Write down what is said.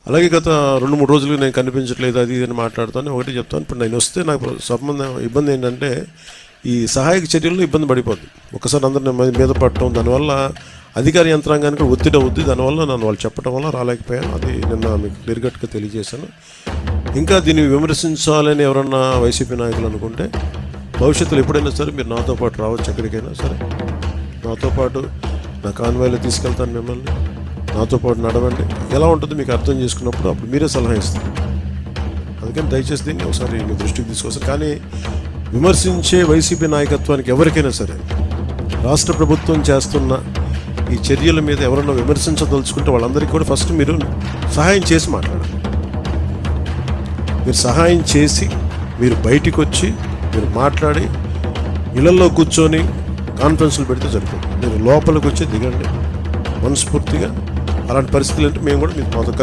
అలాగే గత 2-3 రోజులుగా నేను కనిపించట్లేదు అది అని మాట్లాడుతాను. ఒకటి చెప్తాను, ఇప్పుడు నేను వస్తే నాకు ఇబ్బంది ఏంటంటే ఈ సహాయక చర్యల్లో ఇబ్బంది పడిపోద్ది. ఒకసారి అందరిని మీద పడటం, దానివల్ల అధికార యంత్రాంగానికి ఒత్తిడి అవుద్ది. దానివల్ల నన్ను వాళ్ళు చెప్పడం వల్ల రాలేకపోయాను. అది నిన్న మీకు క్లియర్ కట్గా తెలియజేశాను. ఇంకా దీన్ని విమర్శించాలని ఎవరన్నా వైసీపీ నాయకులు అనుకుంటే భవిష్యత్తులో ఎప్పుడైనా సరే మీరు నాతో పాటు రావచ్చు, ఎక్కడికైనా సరే నాతో పాటు నా కాన్వాయ్లో తీసుకెళ్తాను మిమ్మల్ని. నాతో పాటు నడవండి, ఎలా ఉంటుందో మీకు అర్థం చేసుకున్నప్పుడు అప్పుడు మీరే సలహా ఇస్తారు. అందుకని దయచేసి దీన్ని ఒకసారి మీ దృష్టికి తీసుకొస్తారు. కానీ విమర్శించే వైసీపీ నాయకత్వానికి ఎవరికైనా సరే రాష్ట్ర ప్రభుత్వం చేస్తున్న ఈ చర్యల మీద ఎవరన్నా విమర్శించదలుచుకుంటే వాళ్ళందరికీ కూడా ఫస్ట్ మీరు సహాయం చేసి మాట్లాడాలి. మీరు సహాయం చేసి మీరు బయటికి వచ్చి మీరు మాట్లాడి ఇళ్లలో కూర్చొని కాన్ఫరెన్స్లు పెడితే జరుగుతుంది. మీరు లోపలికి వచ్చి దిగండి మనస్ఫూర్తిగా. అలాంటి పరిస్థితులు అంటే మేము కూడా మీతో కలిసి